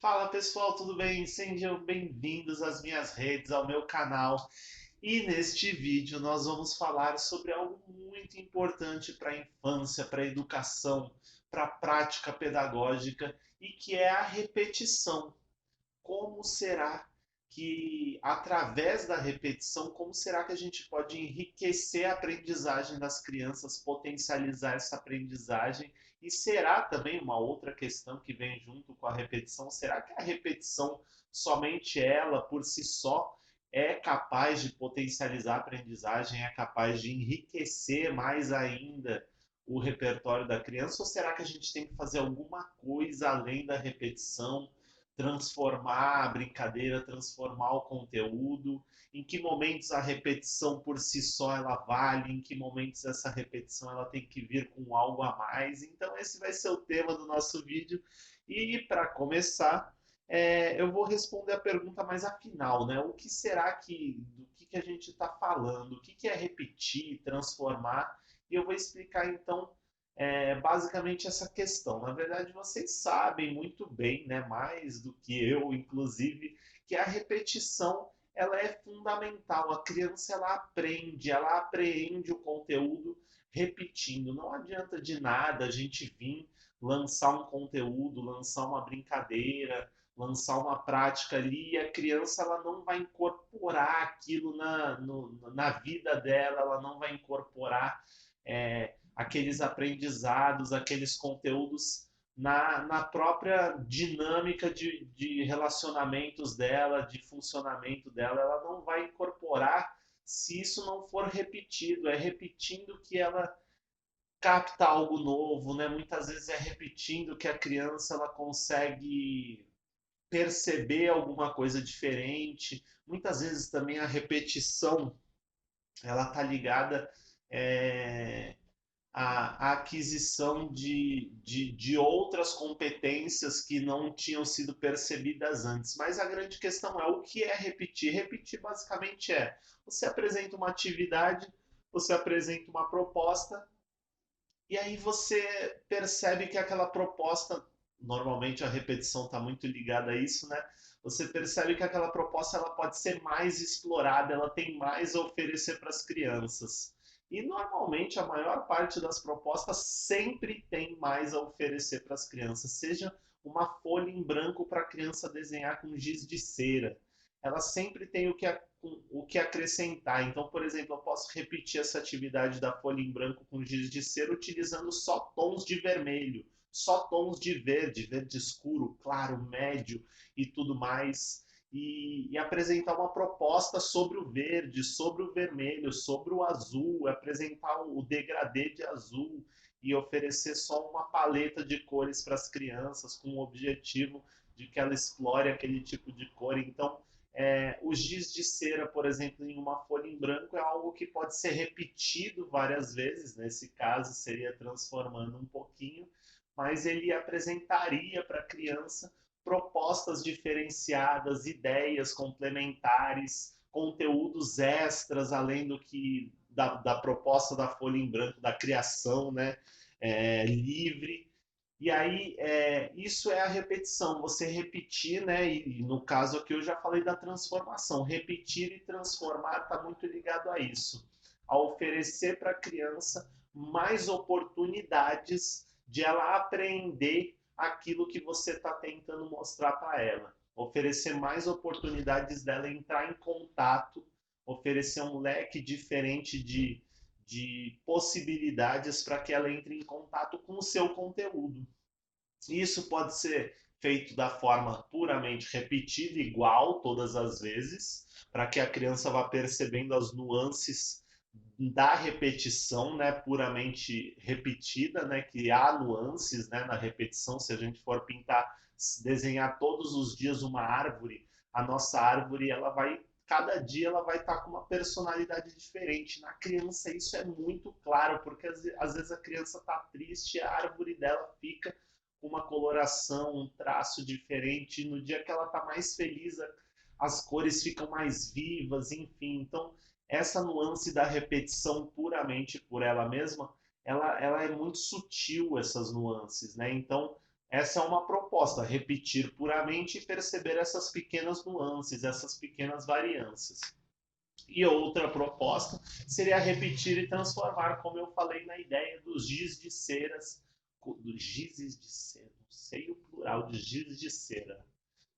Fala pessoal, tudo bem? Sejam bem-vindos às minhas redes, ao meu canal. E neste vídeo nós vamos falar sobre algo muito importante para a infância, para a educação, para a prática pedagógica e que é a repetição. Como será que, através da repetição, como será que a gente pode enriquecer a aprendizagem das crianças, potencializar essa aprendizagem? E será também uma outra questão que vem junto com a repetição, será que a repetição, somente ela, por si só, é capaz de potencializar a aprendizagem, é capaz de enriquecer mais ainda o repertório da criança? Ou será que a gente tem que fazer alguma coisa além da repetição, transformar a brincadeira, transformar o conteúdo, em que momentos a repetição por si só ela vale, em que momentos essa repetição ela tem que vir com algo a mais. Então esse vai ser o tema do nosso vídeo. E para começar, eu vou responder a pergunta mais afinal, né? O que será do que a gente está falando? O que é repetir, transformar? E eu vou explicar então basicamente essa questão. Na verdade, vocês sabem muito bem, né, mais do que eu, inclusive, que a repetição ela é fundamental. A criança ela aprende, ela apreende o conteúdo repetindo. Não adianta de nada a gente vir lançar um conteúdo, lançar uma brincadeira, lançar uma prática ali e a criança ela não vai incorporar aquilo na vida dela, ela não vai incorporar aqueles aprendizados, aqueles conteúdos na própria dinâmica de relacionamentos dela, de funcionamento dela, ela não vai incorporar se isso não for repetido. É repetindo que ela capta algo novo, né? Muitas vezes é repetindo que a criança ela consegue perceber alguma coisa diferente. Muitas vezes também a repetição ela está ligada é, a aquisição de outras competências que não tinham sido percebidas antes. Mas a grande questão é o que é repetir. Repetir basicamente é você apresenta uma atividade, você apresenta uma proposta, e aí você percebe que aquela proposta, normalmente a repetição está muito ligada a isso, né? Você percebe que aquela proposta ela pode ser mais explorada, ela tem mais a oferecer para as crianças. E normalmente a maior parte das propostas sempre tem mais a oferecer para as crianças, seja uma folha em branco para a criança desenhar com giz de cera. Ela sempre tem o que acrescentar. Então, por exemplo, eu posso repetir essa atividade da folha em branco com giz de cera utilizando só tons de vermelho, só tons de verde, verde escuro, claro, médio e tudo mais. E apresentar uma proposta sobre o verde, sobre o vermelho, sobre o azul, apresentar o degradê de azul e oferecer só uma paleta de cores para as crianças com o objetivo de que ela explore aquele tipo de cor. Então, o giz de cera, por exemplo, em uma folha em branco é algo que pode ser repetido várias vezes. Nesse caso, seria transformando um pouquinho, mas ele apresentaria para a criança propostas diferenciadas, ideias complementares, conteúdos extras, além do que da proposta da folha em branco, da criação, né, livre. E aí, isso é a repetição, você repetir, né? E no caso aqui eu já falei da transformação. Repetir e transformar está muito ligado a isso, a oferecer para a criança mais oportunidades de ela aprender aquilo que você está tentando mostrar para ela. Oferecer mais oportunidades dela entrar em contato, oferecer um leque diferente de possibilidades para que ela entre em contato com o seu conteúdo. Isso pode ser feito da forma puramente repetida, igual todas as vezes, para que a criança vá percebendo as nuances da repetição, né, puramente repetida, né, que há nuances, né, na repetição. Se a gente for pintar, desenhar todos os dias uma árvore, a nossa árvore ela vai cada dia ela vai estar com uma personalidade diferente. Na criança isso é muito claro, porque às vezes a criança está triste, a árvore dela fica com uma coloração, um traço diferente. E no dia que ela está mais feliz, as cores ficam mais vivas, enfim. Então, essa nuance da repetição puramente por ela mesma, ela é muito sutil, essas nuances, né? Então, Essa é uma proposta, repetir puramente e perceber essas pequenas nuances, essas pequenas variâncias. E outra proposta seria repetir e transformar, como eu falei na ideia dos giz de ceras, dos gizes de cera, não sei o plural de giz de cera.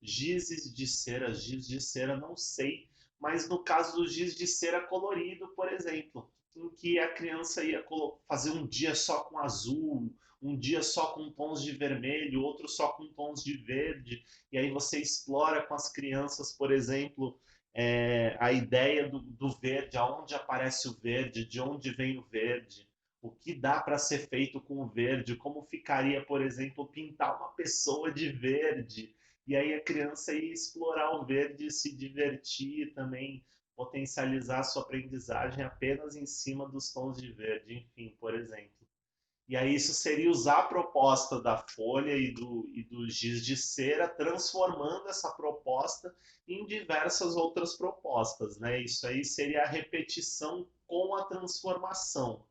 Gizes de cera, giz de cera, não sei, mas no caso do giz de cera colorido, por exemplo, em que a criança ia fazer um dia só com azul, um dia só com tons de vermelho, outro só com tons de verde, e aí você explora com as crianças, por exemplo, a ideia do verde, aonde aparece o verde, de onde vem o verde, o que dá para ser feito com o verde, como ficaria, por exemplo, pintar uma pessoa de verde, e aí a criança ia explorar o verde, se divertir também, potencializar a sua aprendizagem apenas em cima dos tons de verde, enfim, por exemplo. E aí isso seria usar a proposta da folha e do giz de cera, transformando essa proposta em diversas outras propostas, né? Isso aí seria a repetição com a transformação,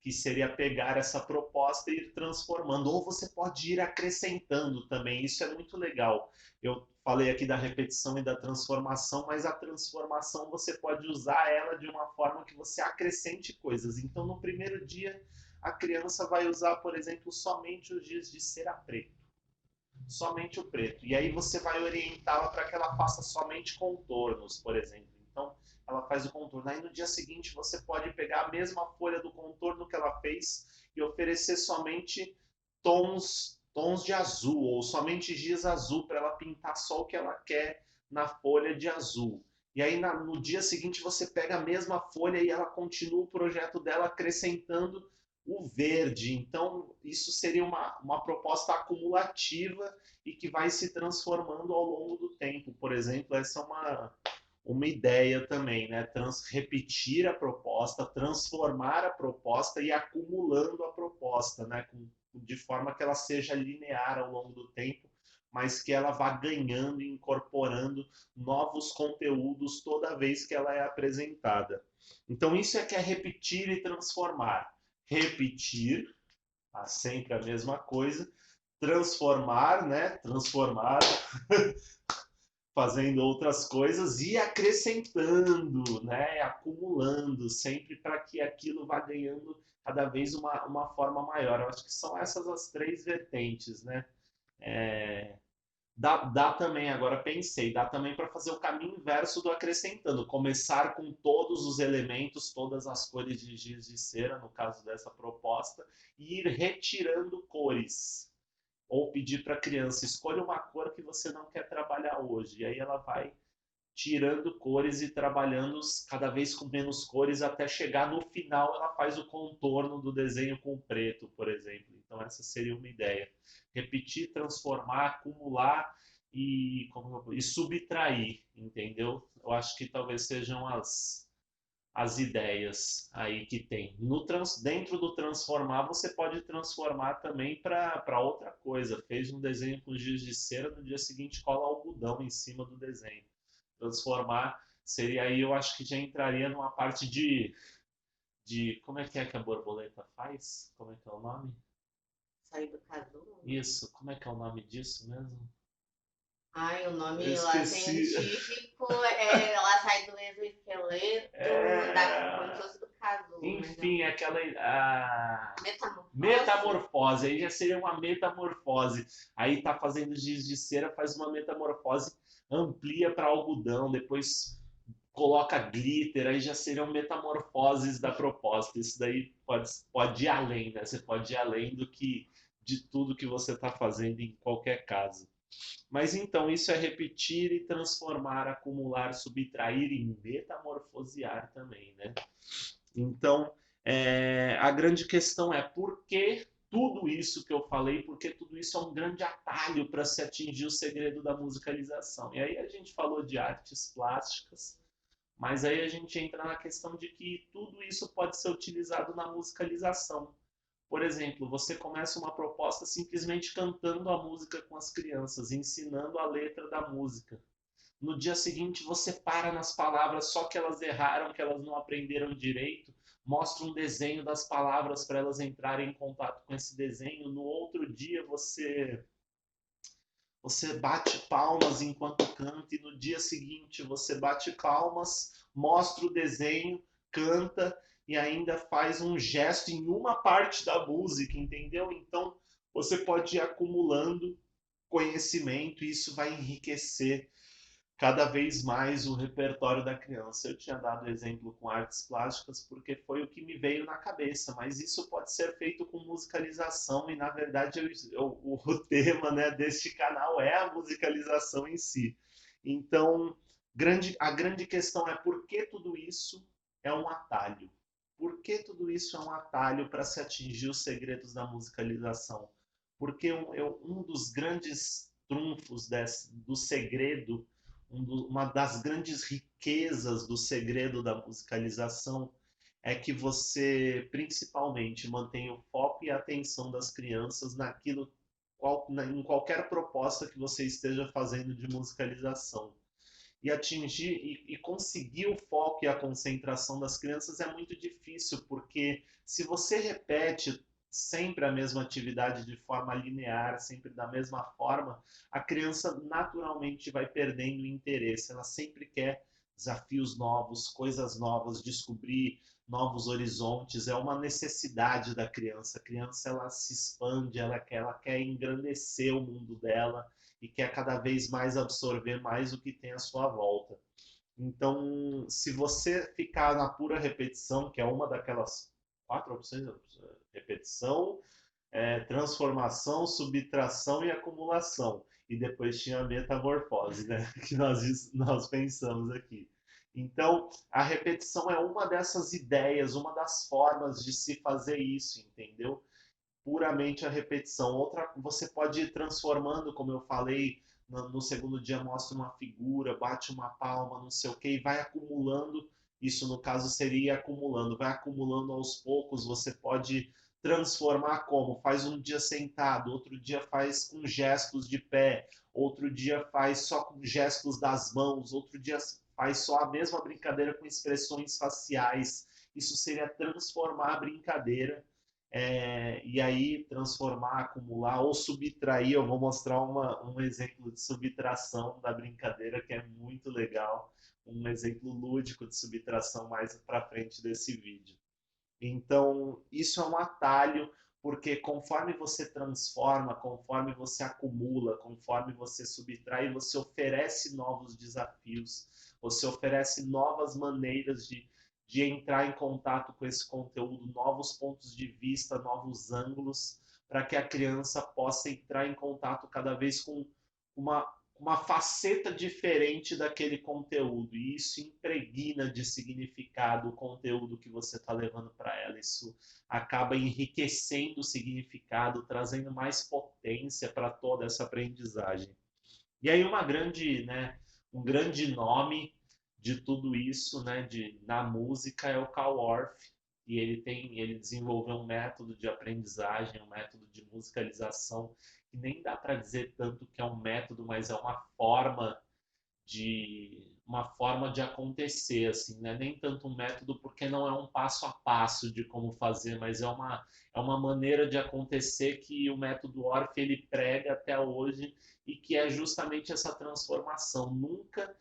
que seria pegar essa proposta e ir transformando. Ou você pode ir acrescentando também, isso é muito legal. Eu falei aqui da repetição e da transformação, mas a transformação você pode usar ela de uma forma que você acrescente coisas. Então, no primeiro dia, a criança vai usar, por exemplo, somente os giz de cera preto. Somente o preto. E aí você vai orientá-la para que ela faça somente contornos, por exemplo. Então, ela faz o contorno. Aí no dia seguinte você pode pegar a mesma folha do contorno que ela fez e oferecer somente tons de azul, ou somente giz azul, para ela pintar só o que ela quer na folha de azul. E aí no dia seguinte você pega a mesma folha e ela continua o projeto dela acrescentando o verde. Então, isso seria uma proposta acumulativa e que vai se transformando ao longo do tempo. Por exemplo, essa é uma ideia também, né? Repetir a proposta, transformar a proposta e acumulando a proposta, né? De forma que ela seja linear ao longo do tempo, mas que ela vá ganhando e incorporando novos conteúdos toda vez que ela é apresentada. Então, isso é que é repetir e transformar. Repetir, sempre a mesma coisa, transformar, né? Transformar fazendo outras coisas e acrescentando, né? Acumulando, sempre para que aquilo vá ganhando cada vez uma forma maior. Eu acho que são essas as três vertentes, né? Dá também, agora pensei, dá também para fazer o caminho inverso do acrescentando, começar com todos os elementos, todas as cores de giz de cera, no caso dessa proposta, e ir retirando cores. Ou pedir para a criança, escolha uma cor que você não quer trabalhar hoje, e aí ela vai tirando cores e trabalhando cada vez com menos cores, até chegar no final ela faz o contorno do desenho com preto, por exemplo. Então essa seria uma ideia. Repetir, transformar, acumular e subtrair, entendeu? Eu acho que talvez sejam as ideias aí que tem. Dentro do transformar, você pode transformar também para outra coisa. Fez um desenho com giz de cera, no dia seguinte cola algodão em cima do desenho. Transformar seria aí, eu acho que já entraria numa parte de como é que a borboleta faz? Como é que é o nome? Sair do casulo? Isso, como é que é o nome disso mesmo? Ai, o Eu nome lá esqueci. científico é ela sai do exoesqueleto da, como se É... fosse do casulo, mas Enfim, aquela metamorfose. metamorfose, aí já seria uma metamorfose. Aí tá fazendo giz de cera, faz uma metamorfose, amplia para algodão, depois coloca glitter, aí já seriam metamorfoses da proposta. Isso daí pode ir além, né? Você pode ir além de tudo que você está fazendo em qualquer caso. Mas então, isso é repetir e transformar, acumular, subtrair e metamorfosear também, né? Então, a grande questão é por que tudo isso que eu falei, porque tudo isso é um grande atalho para se atingir o segredo da musicalização. E aí a gente falou de artes plásticas, mas aí a gente entra na questão de que tudo isso pode ser utilizado na musicalização. Por exemplo, você começa uma proposta simplesmente cantando a música com as crianças, ensinando a letra da música. No dia seguinte, você para nas palavras só que elas erraram, que elas não aprenderam direito, mostra um desenho das palavras para elas entrarem em contato com esse desenho. No outro dia, você você bate palmas enquanto canta e no dia seguinte você bate palmas, mostra o desenho, canta e ainda faz um gesto em uma parte da música, entendeu? Então você pode ir acumulando conhecimento e isso vai enriquecer cada vez mais o repertório da criança. Eu tinha dado exemplo com artes plásticas porque foi o que me veio na cabeça, mas isso pode ser feito com musicalização e, na verdade, o tema, né, deste canal é a musicalização em si. Então, a grande questão é por que tudo isso é um atalho? Por que tudo isso é um atalho para se atingir os segredos da musicalização? Porque um dos grandes trunfos do segredo uma das grandes riquezas do segredo da musicalização é que você, principalmente, mantém o foco e a atenção das crianças em qualquer proposta que você esteja fazendo de musicalização. E atingir e conseguir o foco e a concentração das crianças é muito difícil, porque se você repete sempre a mesma atividade de forma linear, sempre da mesma forma, a criança naturalmente vai perdendo o interesse. Ela sempre quer desafios novos, coisas novas, descobrir novos horizontes. É uma necessidade da criança. A criança ela se expande, ela quer engrandecer o mundo dela e quer cada vez mais absorver mais o que tem à sua volta. Então, se você ficar na pura repetição, que é uma daquelas quatro opções, repetição, transformação, subtração e acumulação. E depois tinha a metamorfose, né? Que nós pensamos aqui. Então, a repetição é uma dessas ideias, uma das formas de se fazer isso, entendeu? Puramente a repetição. Outra, você pode ir transformando, como eu falei, no segundo dia mostra uma figura, bate uma palma, não sei o que, e vai acumulando. Isso, no caso, seria acumulando. Vai acumulando aos poucos. Você pode transformar como? Faz um dia sentado, outro dia faz com gestos de pé, outro dia faz só com gestos das mãos, outro dia faz só a mesma brincadeira com expressões faciais. Isso seria transformar a brincadeira e aí transformar, acumular ou subtrair. Eu vou mostrar um exemplo de subtração da brincadeira que é muito legal, um exemplo lúdico de subtração mais para frente desse vídeo. Então, isso é um atalho, porque conforme você transforma, conforme você acumula, conforme você subtrai, você oferece novos desafios, você oferece novas maneiras de entrar em contato com esse conteúdo, novos pontos de vista, novos ângulos, para que a criança possa entrar em contato cada vez com uma, uma faceta diferente daquele conteúdo. E isso impregna de significado o conteúdo que você está levando para ela. Isso acaba enriquecendo o significado, trazendo mais potência para toda essa aprendizagem. E aí um grande nome de tudo isso, né, na música é o Carl Orff, e ele desenvolveu um método de aprendizagem, um método de musicalização, que nem dá para dizer tanto que é um método, mas é uma forma de acontecer, assim, né? Nem tanto um método porque não é um passo a passo de como fazer, mas é uma maneira de acontecer que o método Orff ele prega até hoje e que é justamente essa transformação. Nunca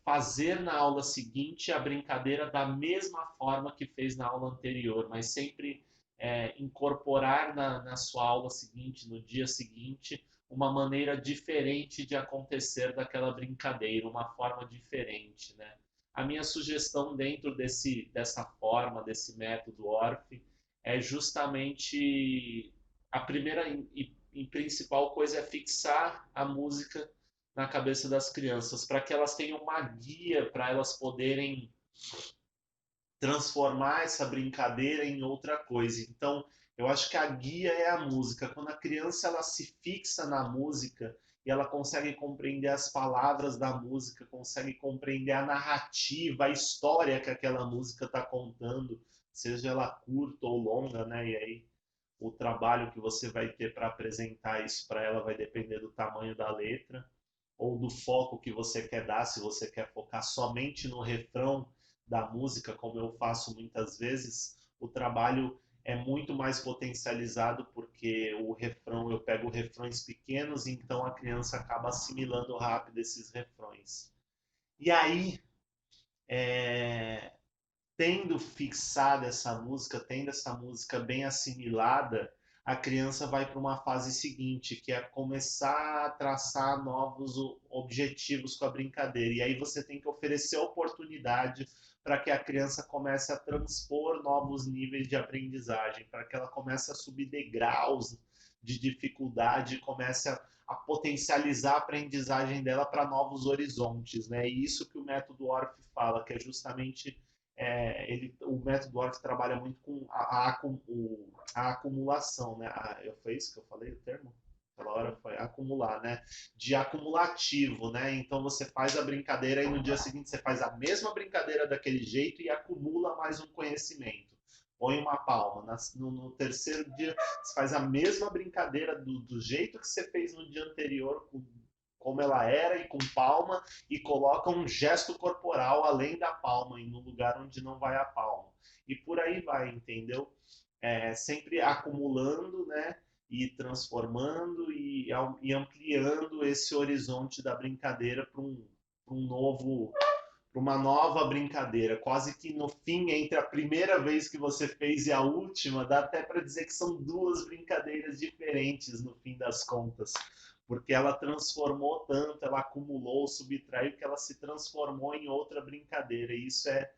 fazer na aula seguinte a brincadeira da mesma forma que fez na aula anterior, mas sempre incorporar na sua aula seguinte, no dia seguinte, uma maneira diferente de acontecer daquela brincadeira, uma forma diferente, né? A minha sugestão dentro dessa forma, desse método Orff, é justamente a primeira e principal coisa é fixar a música na cabeça das crianças, para que elas tenham uma guia para elas poderem transformar essa brincadeira em outra coisa. Então, eu acho que a guia é a música. Quando a criança ela se fixa na música e ela consegue compreender as palavras da música, consegue compreender a narrativa, a história que aquela música está contando, seja ela curta ou longa, né? E aí o trabalho que você vai ter para apresentar isso para ela vai depender do tamanho da letra ou do foco que você quer dar, se você quer focar somente no refrão da música, como eu faço muitas vezes, o trabalho é muito mais potencializado porque o refrão, eu pego refrões pequenos, então a criança acaba assimilando rápido esses refrões. E aí, é, tendo fixada essa música, tendo essa música bem assimilada, a criança vai para uma fase seguinte, que é começar a traçar novos objetivos com a brincadeira. E aí você tem que oferecer oportunidade para que a criança comece a transpor novos níveis de aprendizagem, para que ela comece a subir degraus de dificuldade, comece a potencializar a aprendizagem dela para novos horizontes, né? E isso que o método Orff fala, que é justamente o método Orff trabalha muito com a acumulação, né? Foi isso que eu falei o termo? Aquela hora foi acumular, né? De acumulativo, né? Então você faz a brincadeira e no dia seguinte você faz a mesma brincadeira daquele jeito e acumula mais um conhecimento. Põe uma palma. No terceiro dia você faz a mesma brincadeira do jeito que você fez no dia anterior, como ela era e com palma, e coloca um gesto corporal além da palma, e no lugar onde não vai a palma. E por aí vai, entendeu? Sempre acumulando, né? E transformando e ampliando esse horizonte da brincadeira para um novo, para uma nova brincadeira. Quase que no fim, entre a primeira vez que você fez e a última, dá até para dizer que são duas brincadeiras diferentes no fim das contas, porque ela transformou tanto, ela acumulou, subtraiu, que ela se transformou em outra brincadeira. E isso é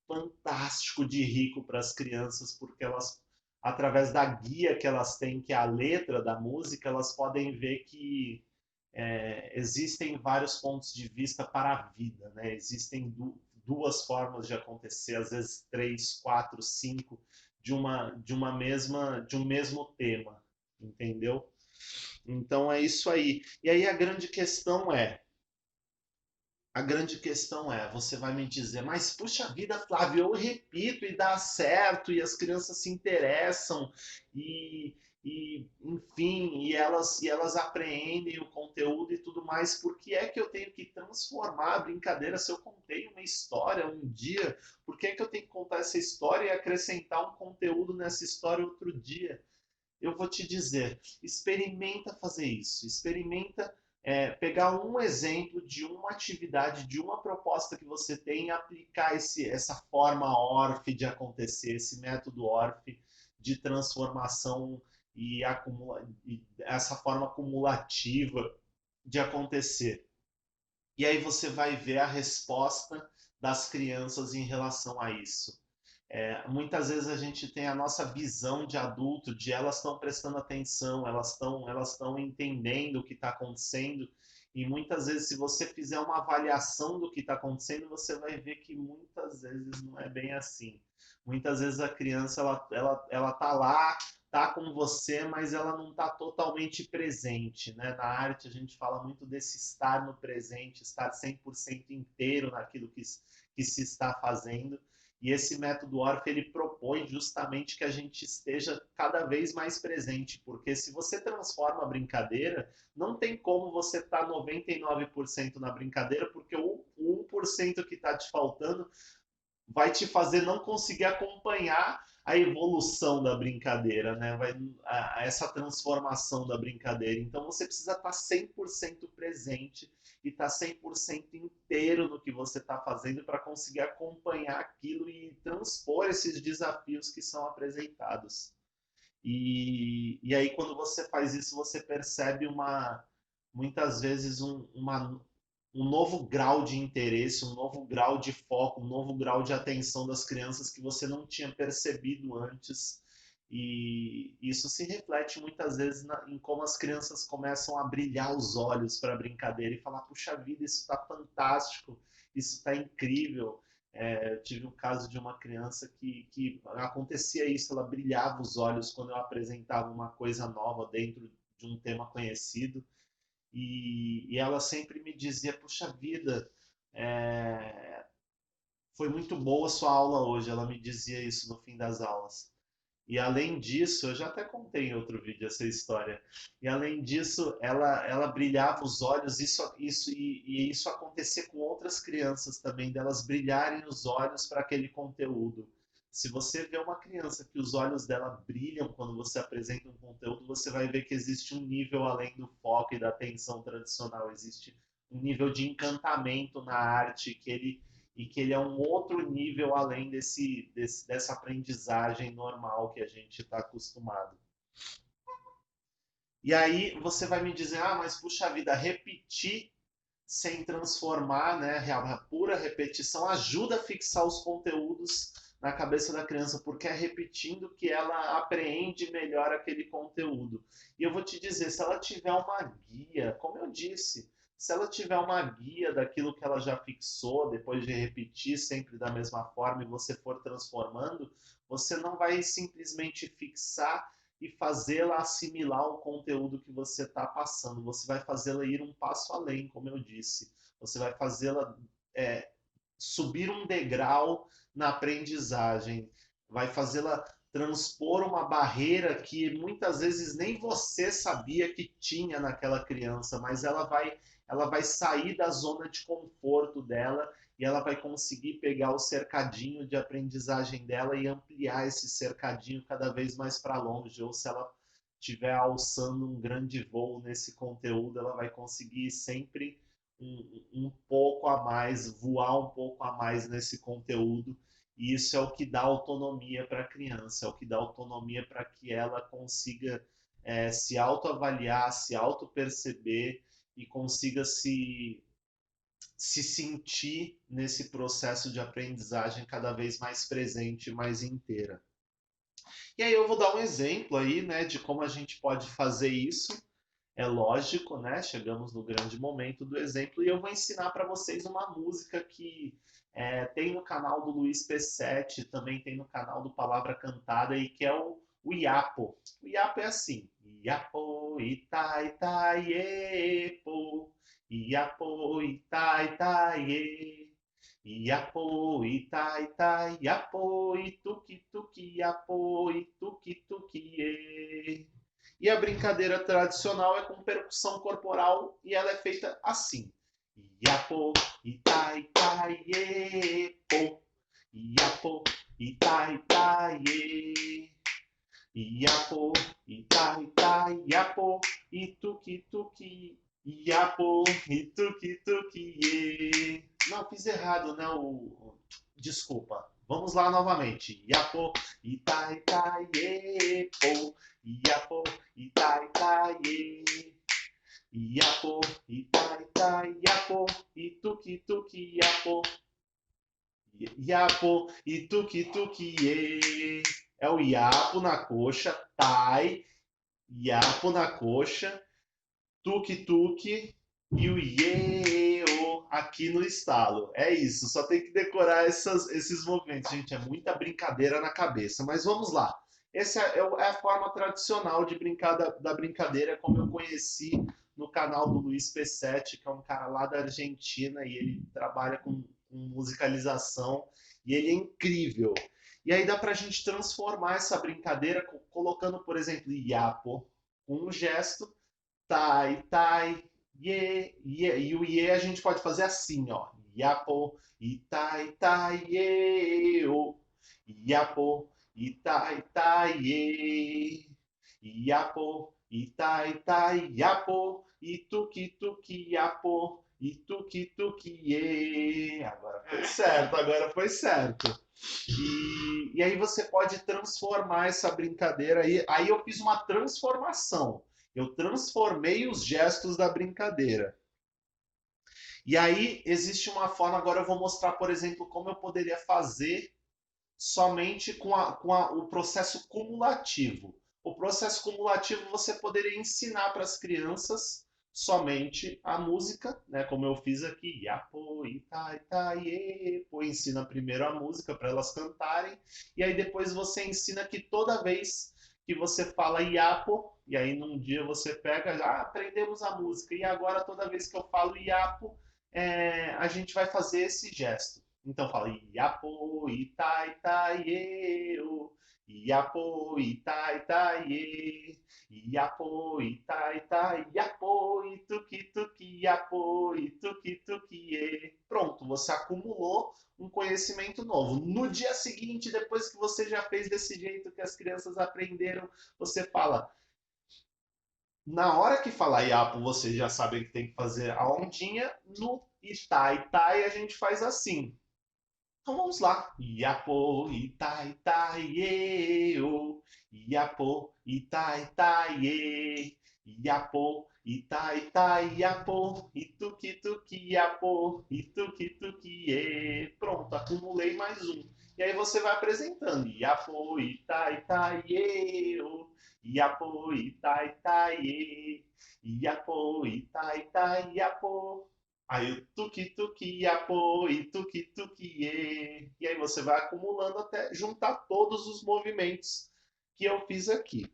fantástico de rico para as crianças, porque elas, através da guia que elas têm, que é a letra da música, elas podem ver que existem vários pontos de vista para a vida, né? Existem duas formas de acontecer, às vezes três, quatro, cinco, de um mesmo tema, entendeu? Então é isso aí. E aí a grande questão é, você vai me dizer, mas puxa vida, Flávio, eu repito e dá certo, e as crianças se interessam, enfim, e elas apreendem o conteúdo e tudo mais, por que é que eu tenho que transformar a brincadeira se eu contei uma história um dia? Por que é que eu tenho que contar essa história e acrescentar um conteúdo nessa história outro dia? Eu vou te dizer, experimenta fazer isso, experimenta pegar um exemplo de uma atividade, de uma proposta que você tem e aplicar essa forma Orff de acontecer, esse método Orff de transformação e essa forma acumulativa de acontecer. E aí você vai ver a resposta das crianças em relação a isso. Muitas vezes a gente tem a nossa visão de adulto, de elas estão prestando atenção, elas estão entendendo o que está acontecendo, e muitas vezes, se você fizer uma avaliação do que está acontecendo, você vai ver que muitas vezes não é bem assim. Muitas vezes a criança ela tá lá, tá com você, mas ela não está totalmente presente, né? Na arte a gente fala muito desse estar no presente, estar 100% inteiro naquilo que se está fazendo. E esse método Orff, ele propõe justamente que a gente esteja cada vez mais presente, porque se você transforma a brincadeira, não tem como você estar 99% na brincadeira, porque o 1% que está te faltando vai te fazer não conseguir acompanhar a evolução da brincadeira, né? Essa transformação da brincadeira. Então você precisa estar 100% presente e estar 100% inteiro no que você está fazendo para conseguir acompanhar aquilo e transpor esses desafios que são apresentados. E aí, quando você faz isso, você percebe muitas vezes um novo grau de interesse, um novo grau de foco, um novo grau de atenção das crianças que você não tinha percebido antes. E isso se reflete muitas vezes em como as crianças começam a brilhar os olhos para a brincadeira e falar: puxa vida, isso está fantástico, isso está incrível. Eu tive um caso de uma criança que acontecia isso, ela brilhava os olhos quando eu apresentava uma coisa nova dentro de um tema conhecido. E ela sempre me dizia: puxa vida, é, foi muito boa a sua aula hoje. Ela me dizia isso no fim das aulas. E além disso, eu já até contei em outro vídeo essa história. E além disso, ela brilhava os olhos, e isso acontecia com outras crianças também, delas brilharem os olhos para aquele conteúdo. Se você vê uma criança que os olhos dela brilham quando você apresenta um conteúdo, você vai ver que existe um nível além do foco e da atenção tradicional. Existe um nível de encantamento na arte que ele é um outro nível além dessa aprendizagem normal que a gente está acostumado. E aí você vai me dizer, ah, mas puxa vida, repetir sem transformar, né? A pura repetição ajuda a fixar os conteúdos na cabeça da criança, porque é repetindo que ela apreende melhor aquele conteúdo. E eu vou te dizer, se ela tiver uma guia, como eu disse, se ela tiver uma guia daquilo que ela já fixou, depois de repetir sempre da mesma forma e você for transformando, você não vai simplesmente fixar e fazê-la assimilar o conteúdo que você está passando. Você vai fazê-la ir um passo além, como eu disse. Você vai fazê-la subir um degrau na aprendizagem, vai fazê-la transpor uma barreira que muitas vezes nem você sabia que tinha naquela criança, mas ela vai sair da zona de conforto dela e ela vai conseguir pegar o cercadinho de aprendizagem dela e ampliar esse cercadinho cada vez mais para longe. Ou se ela estiver alçando um grande voo nesse conteúdo, ela vai conseguir sempre um pouco a mais, voar um pouco a mais nesse conteúdo. E isso é o que dá autonomia para a criança, é o que dá autonomia para que ela consiga se autoavaliar, se auto-perceber e consiga se sentir nesse processo de aprendizagem cada vez mais presente, mais inteira. E aí eu vou dar um exemplo aí, né, de como a gente pode fazer isso. É lógico, né? Chegamos no grande momento do exemplo e eu vou ensinar para vocês uma música que tem no canal do Luiz P7, também tem no canal do Palavra Cantada e que é o Iapo. O Iapo é assim: Iapo, Itai, Itai, Epo. Iapo, Itai, Itai, E. Iapo, Itai, Itai, Iapo, Ituki, Tuki, Iapo, Ituki, Tuki, E. E a brincadeira tradicional é com percussão corporal e ela é feita assim. Iapo, itai, itai, epo. Iapo, itai, itai, e. Iapo, itai, itai, iapo. Ituki, tuki, iapo, ituki, tuki, e. Não, fiz errado, né? Desculpa. Vamos lá novamente. Iapo, itai, itai, epo. Iapo, itai, itai, e. Iapo, itai, itai, iapo. Ituki, tuki, iapo. Iapo, ituki, tuki, e. É o iapo na coxa, tai, iapo na coxa, tuki, tuki e o ieo aqui no estalo. É isso, só tem que decorar esses movimentos. Gente, é muita brincadeira na cabeça, mas vamos lá. Essa é a forma tradicional de brincar da brincadeira, como eu conheci no canal do Luiz P7, que é um cara lá da Argentina e ele trabalha com musicalização e ele é incrível. E aí dá pra gente transformar essa brincadeira colocando, por exemplo, iapo com um gesto, tai, tai, ye, ye. E o ye a gente pode fazer assim, ó. Iapo, itai, tai, ye, o. Iapo, itai, tai, ye. Iapo, itai, tai, iapo. Ituki, tuki, iapo. Ituki, tuki, ye. Agora foi certo, agora foi certo. E aí você pode transformar essa brincadeira aí. Aí eu fiz uma transformação. Eu transformei os gestos da brincadeira. E aí existe uma forma, agora eu vou mostrar, por exemplo, como eu poderia fazer somente com o processo cumulativo. O processo cumulativo você poderia ensinar para as crianças somente a música, né? Como eu fiz aqui, Iapo, Itai, Itai, Epo, ensina primeiro a música para elas cantarem, e aí depois você ensina que toda vez que você fala Iapo, e aí num dia você pega, já aprendemos a música, e agora toda vez que eu falo Iapo, a gente vai fazer esse gesto. Então fala Iapo, Itai, Itaiê, Iapo, Itai, Itaiê, Iapo, Itai, Itai, Iapo, Ituki, Tuki, Iapo, Ituki, Tukiê. Pronto, você acumulou um conhecimento novo. No dia seguinte, depois que você já fez desse jeito que as crianças aprenderam, você fala. Na hora que falar Iapo, vocês já sabem que tem que fazer a ondinha. No Itai, Itai, a gente faz assim. Então vamos lá. Iapo, Itai, Itai, Iapo, Itai, Itai, Iapo, Itai, Itai, Iapo, Ituki, Tuki, Iapo, Ituki, Tuki, Pronto, acumulei mais um. E aí você vai apresentando. Iapo, Itai, Itai, Iapo, Itai, Itai, Iapo, Itai, Itai, Iapo. Aí o tuki-tuki, iapo, e tuki-tuki, e. E aí você vai acumulando até juntar todos os movimentos que eu fiz aqui.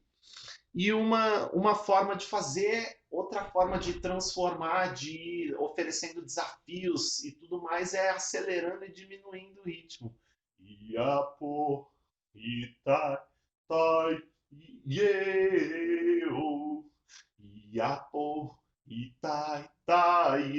E uma forma de fazer, outra forma de transformar, de ir oferecendo desafios e tudo mais, é acelerando e diminuindo o ritmo. Iapo, itai, tai, ieu. Iapo, itai, tai,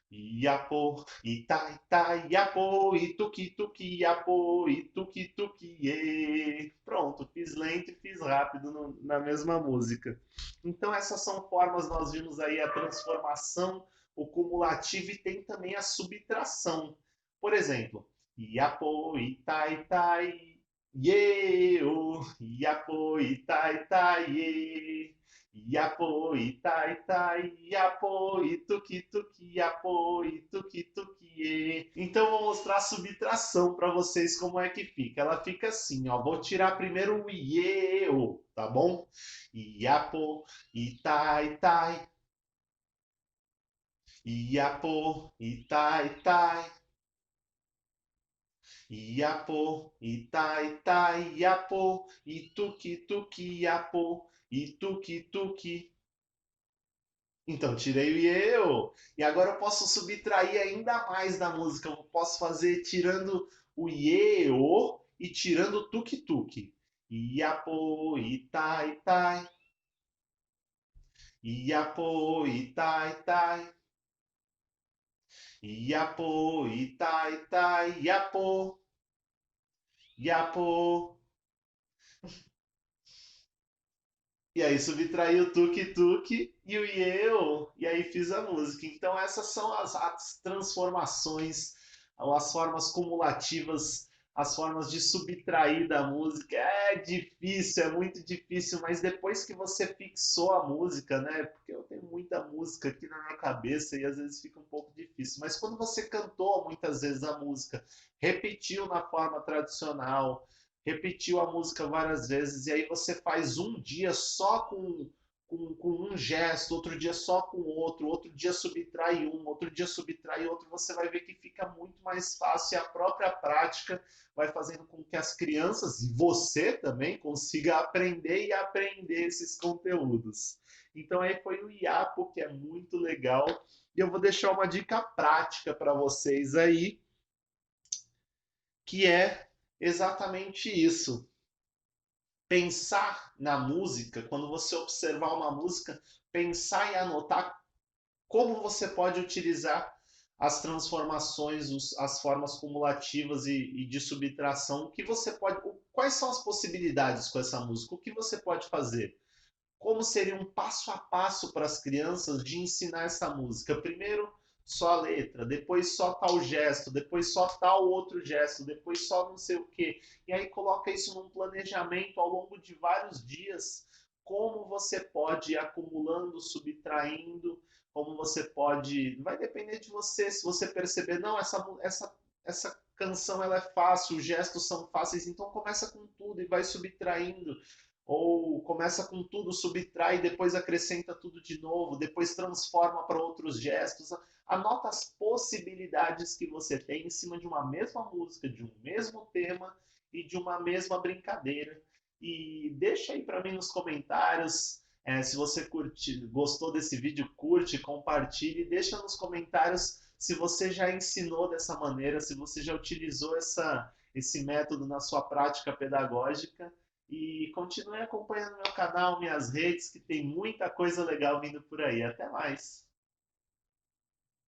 Iapo, itai, tai, iapo, ituki, tuki, iapo, ituki, tuki, e. Pronto, fiz lento e fiz rápido na mesma música. Então essas são formas, nós vimos aí a transformação, o cumulativo e tem também a subtração. Por exemplo, iapo, itai, tai, ieo, iapo, itai, tai, e. Iapo, itai, tai, iapo, ituki, tuki, iapo, ituki, tuki, e. Então, vou mostrar a subtração para vocês como é que fica. Ela fica assim, ó. Vou tirar primeiro o ieo, tá bom? Iapo, itai, tai. Iapo, itai, tai. Iapo, itai, tai, iapo, ituki, tuki, iapo, ituki, tuki. Então, tirei o iê-ô. E agora eu posso subtrair ainda mais da música. Eu posso fazer tirando o iê-ô e tirando o tuk-tuk. Iapo, itai, tai. Iapo, itai, tai. Iapo, itai, tai. Iapo, iapo. E aí subtraí o tuk-tuk e o iê-ô. E aí fiz a música. Então essas são as transformações, as formas cumulativas, as formas de subtrair da música. É difícil, é muito difícil, mas depois que você fixou a música, né? Porque eu tenho muita música aqui na minha cabeça e às vezes fica um pouco difícil. Mas quando você cantou muitas vezes a música, repetiu na forma tradicional, repetiu a música várias vezes, e aí você faz um dia só com um gesto, outro dia só com outro dia subtrai um, outro dia subtrai outro, você vai ver que fica muito mais fácil e a própria prática vai fazendo com que as crianças e você também consiga aprender e aprender esses conteúdos. Então aí foi o IAPO, que é muito legal, e eu vou deixar uma dica prática para vocês aí, que é exatamente isso. Pensar na música, quando você observar uma música, pensar e anotar como você pode utilizar as transformações, as formas cumulativas e de subtração, o que você pode, quais são as possibilidades com essa música, o que você pode fazer, como seria um passo a passo para as crianças de ensinar essa música. Primeiro, só a letra, depois só tal gesto, depois só tal outro gesto, depois só não sei o quê. E aí coloca isso num planejamento ao longo de vários dias, como você pode ir acumulando, subtraindo, como você pode... Vai depender de você, se você perceber, não, essa canção ela é fácil, os gestos são fáceis, então começa com tudo e vai subtraindo, ou começa com tudo, subtrai, depois acrescenta tudo de novo, depois transforma para outros gestos. Anota as possibilidades que você tem em cima de uma mesma música, de um mesmo tema e de uma mesma brincadeira. E deixa aí para mim nos comentários, se você gostou desse vídeo, curte, compartilhe, deixa nos comentários se você já ensinou dessa maneira, se você já utilizou esse método na sua prática pedagógica. E continue acompanhando meu canal, minhas redes, que tem muita coisa legal vindo por aí. Até mais!